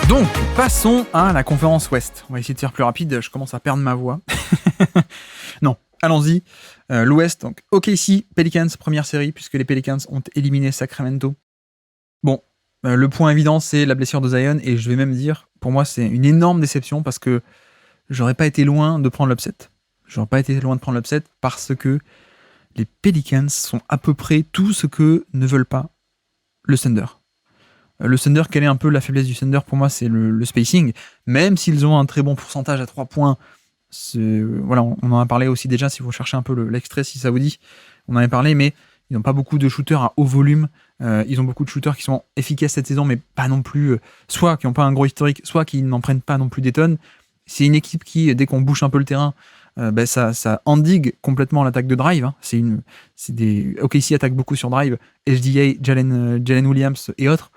Donc, passons à la conférence Ouest. On va essayer de faire plus rapide, je commence à perdre ma voix. Non, allons-y. L'Ouest, donc OKC, Pelicans, première série, puisque les Pelicans ont éliminé Sacramento. Bon, le point évident, c'est la blessure de Zion, et je vais même dire, pour moi, c'est une énorme déception, parce que j'aurais pas été loin de prendre l'upset. Parce que les Pelicans sont à peu près tout ce que ne veulent pas le Thunder. Le Thunder, quelle est un peu la faiblesse du Thunder pour moi, c'est le spacing. Même s'ils ont un très bon pourcentage à 3 points, voilà, on en a parlé aussi déjà, si vous cherchez un peu l'extrait, si ça vous dit, on en a parlé, mais ils n'ont pas beaucoup de shooters à haut volume. Ils ont beaucoup de shooters qui sont efficaces cette saison, mais pas non plus, soit qui n'ont pas un gros historique, soit qui n'en prennent pas non plus des tonnes. C'est une équipe qui, dès qu'on bouge un peu le terrain, ça endigue complètement l'attaque de drive. Hein. OKC attaque beaucoup sur drive, SGA, Jalen Williams et autres.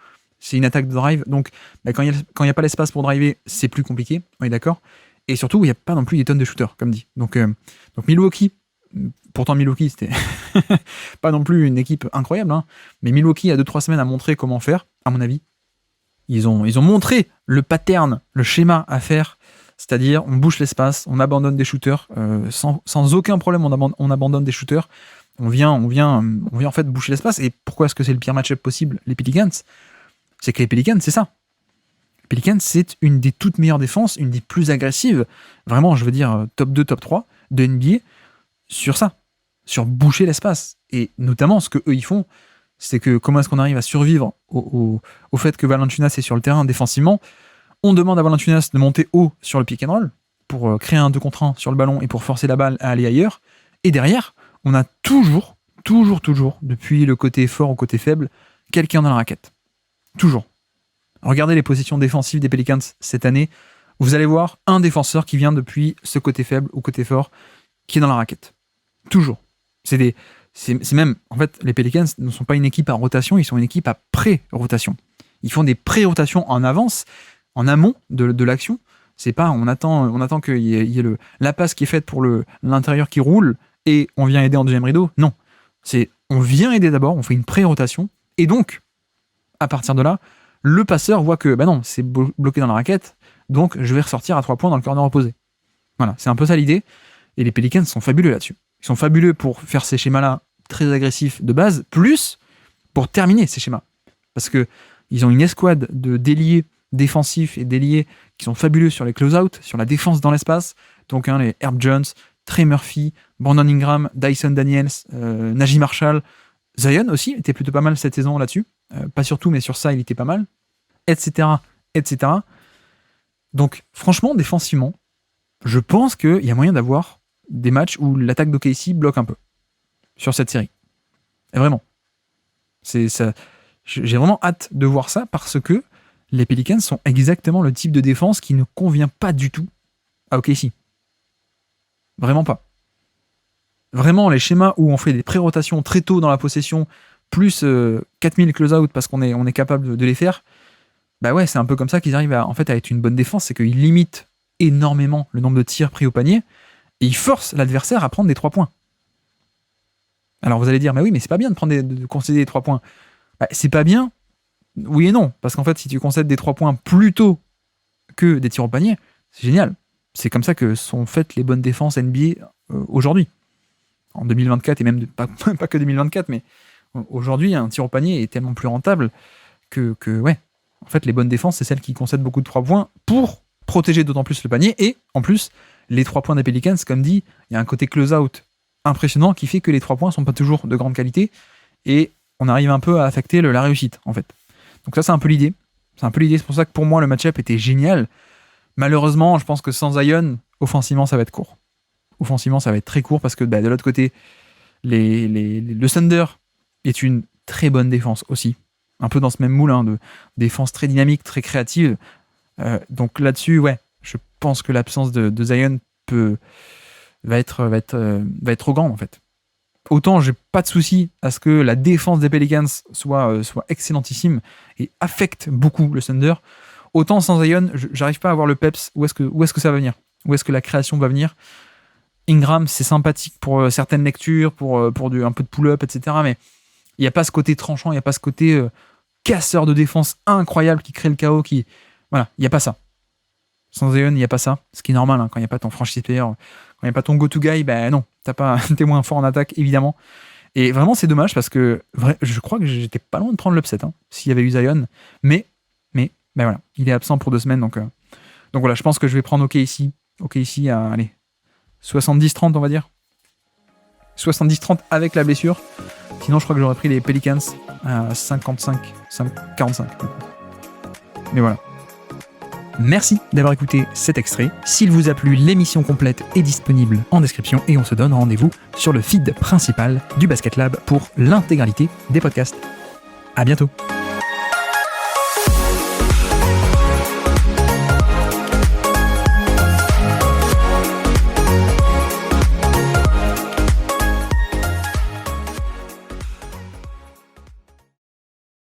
C'est une attaque de drive, donc quand il n'y a pas l'espace pour driver, c'est plus compliqué, on est d'accord. Et surtout, il n'y a pas non plus des tonnes de shooters, comme dit. Donc Milwaukee, pourtant Milwaukee, c'était pas non plus une équipe incroyable, hein, mais Milwaukee, il y a 2-3 semaines, a montré comment faire, à mon avis. Ils ont montré le pattern, le schéma à faire, c'est-à-dire on bouge l'espace, on abandonne des shooters, sans aucun problème, on abandonne des shooters, on vient en fait boucher l'espace. Et pourquoi est-ce que c'est le pire match-up possible, les Pelicans ? C'est que les Pelicans, c'est ça. Les Pelicans, c'est une des toutes meilleures défenses, une des plus agressives, vraiment, je veux dire, top 2, top 3 de NBA, sur ça, sur boucher l'espace. Et notamment, ce que eux ils font, c'est que comment est-ce qu'on arrive à survivre au fait que Valanciunas est sur le terrain défensivement. On demande à Valanciunas de monter haut sur le pick and roll pour créer un 2 contre 1 sur le ballon et pour forcer la balle à aller ailleurs. Et derrière, on a toujours, depuis le côté fort au côté faible, quelqu'un dans la raquette. Toujours. Regardez les positions défensives des Pelicans cette année. Vous allez voir un défenseur qui vient depuis ce côté faible ou côté fort qui est dans la raquette. Toujours. C'est même, en fait, les Pelicans ne sont pas une équipe à rotation, ils sont une équipe à pré-rotation. Ils font des pré-rotations en avance, en amont de l'action. C'est pas, on attend qu'il y ait la passe qui est faite pour l'intérieur qui roule et on vient aider en deuxième rideau. Non. On vient aider d'abord, on fait une pré-rotation et donc, à partir de là, le passeur voit que non, c'est bloqué dans la raquette, donc je vais ressortir à 3 points dans le corner opposé. Voilà, c'est un peu ça l'idée. Et les Pelicans sont fabuleux là-dessus. Ils sont fabuleux pour faire ces schémas-là très agressifs de base, plus pour terminer ces schémas. Parce qu'ils ont une escouade de déliés défensifs et déliés qui sont fabuleux sur les close-out, sur la défense dans l'espace. Donc les Herb Jones, Trey Murphy, Brandon Ingram, Dyson Daniels, Najee Marshall, Zion aussi était plutôt pas mal cette saison là-dessus. Pas sur tout, mais sur ça, il était pas mal. Etc. Donc, franchement, défensivement, je pense qu'il y a moyen d'avoir des matchs où l'attaque d'OKC bloque un peu sur cette série. Et vraiment. J'ai vraiment hâte de voir ça parce que les Pelicans sont exactement le type de défense qui ne convient pas du tout à OKC. Vraiment pas. Vraiment, les schémas où on fait des pré-rotations très tôt dans la possession, plus 4000 close-out parce qu'on est capable de les faire, bah ouais, c'est un peu comme ça qu'ils arrivent à être une bonne défense, c'est qu'ils limitent énormément le nombre de tirs pris au panier et ils forcent l'adversaire à prendre des 3 points. Alors vous allez dire, mais oui, mais c'est pas bien de concéder des 3 points. Bah, c'est pas bien, oui et non, parce qu'en fait, si tu concèdes des 3 points plus tôt que des tirs au panier, c'est génial. C'est comme ça que sont faites les bonnes défenses NBA aujourd'hui. En 2024, et même pas que 2024, mais aujourd'hui, un tir au panier est tellement plus rentable que ouais. En fait, les bonnes défenses, c'est celles qui concèdent beaucoup de 3 points pour protéger d'autant plus le panier. Et en plus, les 3 points des Pelicans, comme dit, il y a un côté close-out impressionnant qui fait que les 3 points ne sont pas toujours de grande qualité. Et on arrive un peu à affecter la réussite, en fait. Donc ça, c'est un peu l'idée. C'est pour ça que pour moi, le match-up était génial. Malheureusement, je pense que sans Zion, offensivement, ça va être court. Offensivement, ça va être très court parce que de l'autre côté, le Thunder est une très bonne défense aussi. Un peu dans ce même moule de défense très dynamique, très créative. Donc là-dessus, ouais, je pense que l'absence de Zion va être trop grande en fait. Autant j'ai pas de souci à ce que la défense des Pelicans soit excellentissime et affecte beaucoup le Thunder. Autant sans Zion, j'arrive pas à voir le peps. Où est-ce que ça va venir ? Où est-ce que la création va venir ? Ingram, c'est sympathique pour certaines lectures, pour un peu de pull-up, etc. Mais il n'y a pas ce côté tranchant, il n'y a pas ce côté casseur de défense incroyable qui crée le chaos, qui Voilà, il n'y a pas ça. Sans Zion, il n'y a pas ça. Ce qui est normal, hein, quand il n'y a pas ton franchise player, quand il n'y a pas ton go-to guy, ben non, t'es moins fort en attaque, évidemment. Et vraiment, c'est dommage parce que je crois que j'étais pas loin de prendre l'upset s'il y avait eu Zion. Mais, ben voilà, il est absent pour 2 semaines. Donc voilà, je pense que je vais prendre OKC à, allez, 70-30, on va dire. 70-30 avec la blessure. Sinon, je crois que j'aurais pris les Pelicans à 45. Mais voilà. Merci d'avoir écouté cet extrait. S'il vous a plu, l'émission complète est disponible en description et on se donne rendez-vous sur le feed principal du Basket Lab pour l'intégralité des podcasts. À bientôt.